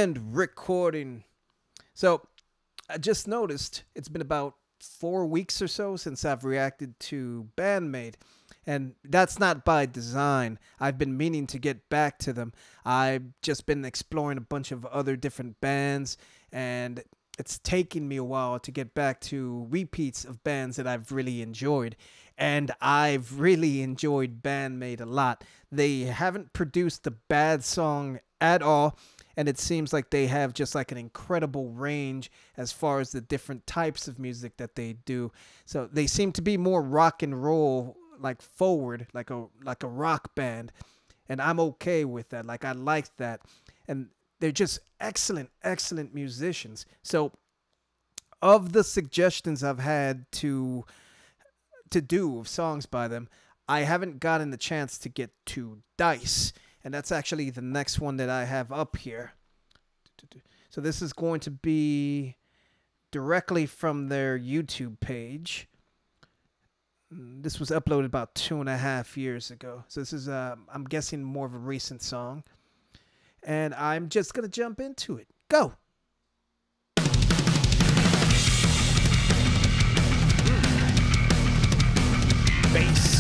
And recording. So I just noticed it's been about 4 weeks or so since I've reacted to Band-Maid. And that's not by design. I've been meaning to get back to them. I've just been exploring a bunch of other different bands, and it's taken me a while to get back to repeats of bands that I've really enjoyed. And I've really enjoyed Band-Maid a lot. They haven't produced a bad song at all, and it seems like they have just like an incredible range as far as the different types of music that they do. So they seem to be more rock and roll, like forward, like a rock band, and I'm okay with that. Like, I like that, and they're just excellent musicians. So of the suggestions I've had to do of songs by them, I haven't gotten the chance to get to Dice, and that's actually the next one that I have up here. So this is going to be directly from their YouTube page. This was uploaded about 2.5 years ago. So this is, I'm guessing, more of a recent song. And I'm just going to jump into it. Go! Bass.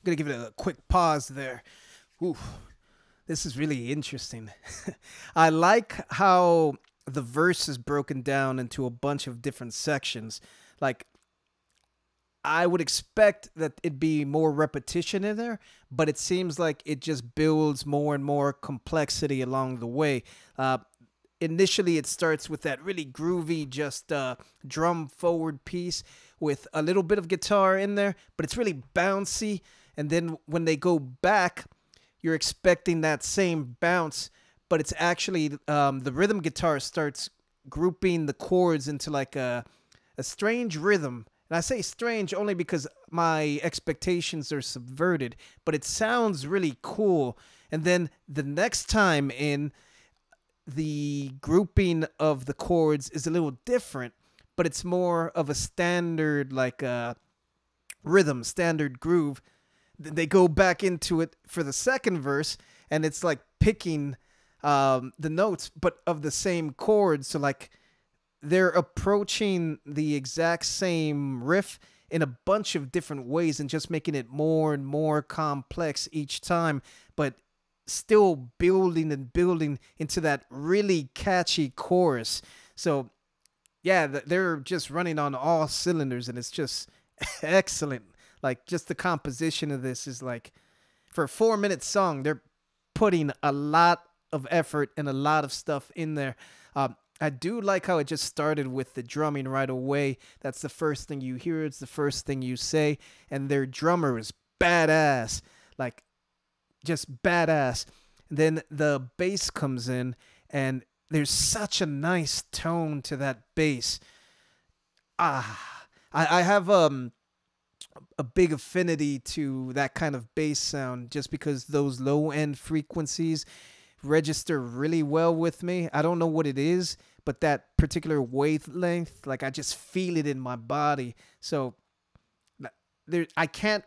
Gonna give it a quick pause there. Ooh, this is really interesting. I like how the verse is broken down into a bunch of different sections. Like, I would expect that it'd be more repetition in there, but it seems like it just builds more and more complexity along the way. Initially, it starts with that really groovy, just drum forward piece with a little bit of guitar in there, but it's really bouncy. And then when they go back, you're expecting that same bounce, but it's actually the rhythm guitar starts grouping the chords into like a strange rhythm. And I say strange only because my expectations are subverted, but it sounds really cool. And then the next time in, the grouping of the chords is a little different, but it's more of a standard, like rhythm, standard groove. They go back into it for the second verse, and it's like picking the notes, but of the same chords. So like they're approaching the exact same riff in a bunch of different ways and just making it more and more complex each time, but still building and building into that really catchy chorus. So yeah, they're just running on all cylinders, and it's just excellent. Like, just the composition of this is like, for a 4 minute song, they're putting a lot of effort and a lot of stuff in there. I do like how it just started with the drumming right away. That's the first thing you hear. It's the first thing you say. And their drummer is badass. Like, just badass. And then the bass comes in, and there's such a nice tone to that bass. I have a big affinity to that kind of bass sound just because those low end frequencies register really well with me. I don't know what it is, but that particular wavelength, like, I just feel it in my body. So I can't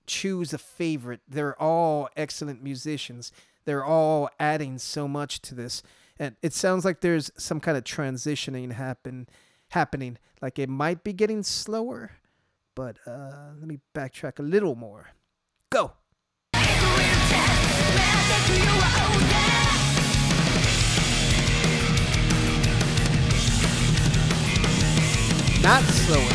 choose a favorite. They're all excellent musicians. They're all adding so much to this. And it sounds like there's some kind of transitioning happening. Like, it might be getting slower, but let me backtrack a little more. Go. Not slower.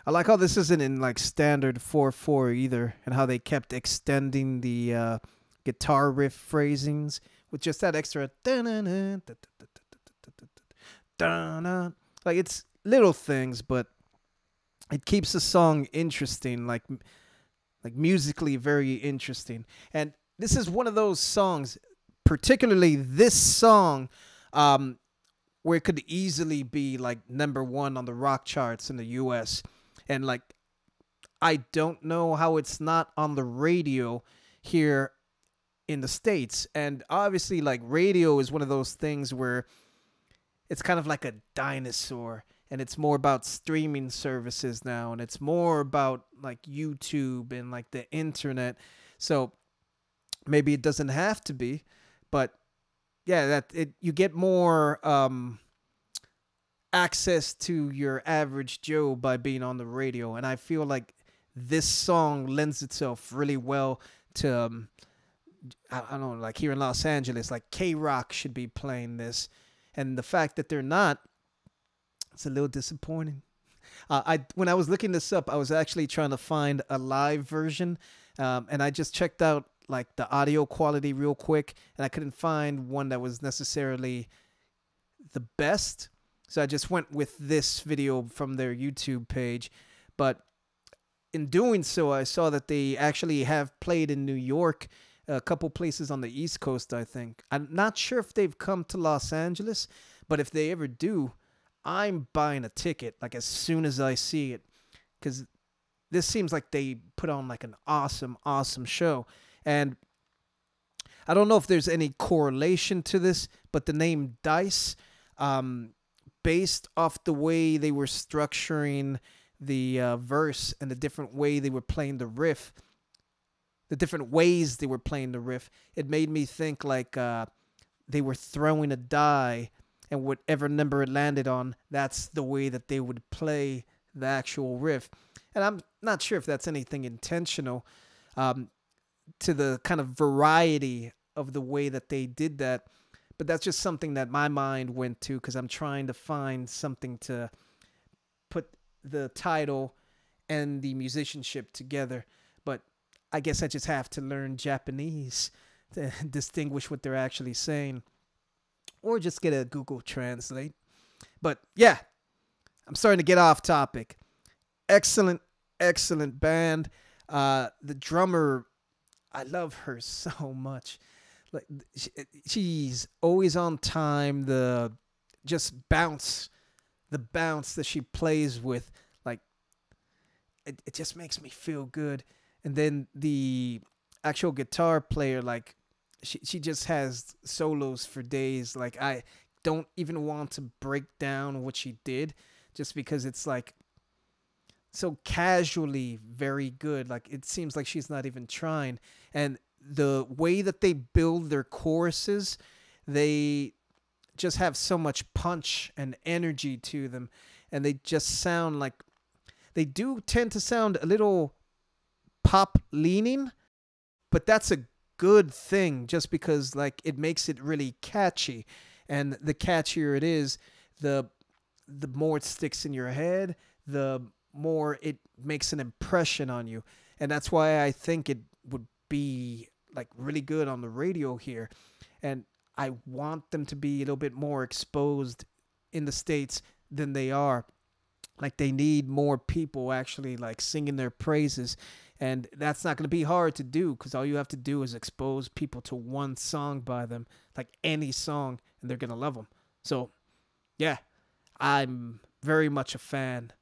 I like how this isn't in like standard 4/4 either, and how they kept extending the guitar riff phrasings with just that extra like, it's little things, but it keeps the song interesting, like musically very interesting. And this is one of those songs, particularly this song, where it could easily be like #1 on the rock charts in the US. And like, I don't know how it's not on the radio here in the States. And obviously, like, radio is one of those things where it's kind of like a dinosaur, and it's more about streaming services now, and it's more about like YouTube and like the internet. So maybe it doesn't have to be, but yeah, you get more access to your average Joe by being on the radio. And I feel like this song lends itself really well to I don't know, like here in Los Angeles, like K-Rock should be playing this, and the fact that they're not, it's a little disappointing. When I was looking this up, I was actually trying to find a live version, and I just checked out like the audio quality real quick, and I couldn't find one that was necessarily the best. So I just went with this video from their YouTube page. But in doing so, I saw that they actually have played in New York, a couple places on the East Coast, I think. I'm not sure if they've come to Los Angeles, but if they ever do, I'm buying a ticket like as soon as I see it, because this seems like they put on like an awesome, awesome show. And I don't know if there's any correlation to this, but the name Dice, based off the way they were structuring the verse and the different way they were playing the riff, the different ways they were playing the riff, it made me think like they were throwing a die, and whatever number it landed on, that's the way that they would play the actual riff. And I'm not sure if that's anything intentional, to the kind of variety of the way that they did that. But that's just something that my mind went to because I'm trying to find something to put the title and the musicianship together. But I guess I just have to learn Japanese to distinguish what they're actually saying, or just get a Google Translate. But yeah, I'm starting to get off topic. Excellent, excellent band. The drummer, I love her so much. Like she's always on time. The just bounce, the bounce that she plays with, like it just makes me feel good. And then the actual guitar player, like she just has solos for days. Like I don't even want to break down what she did, just because it's like so casually very good. Like it seems like she's not even trying. And the way that they build their choruses, they just have so much punch and energy to them, and they just sound like, they do tend to sound a little pop leaning, but that's a good thing, just because like it makes it really catchy. And the catchier it is, the more it sticks in your head, the more it makes an impression on you. And that's why I think it would be like really good on the radio here. And I want them to be a little bit more exposed in the States than they are. Like they need more people actually like singing their praises. And that's not going to be hard to do, because all you have to do is expose people to one song by them, like any song, and they're going to love them. So yeah, I'm very much a fan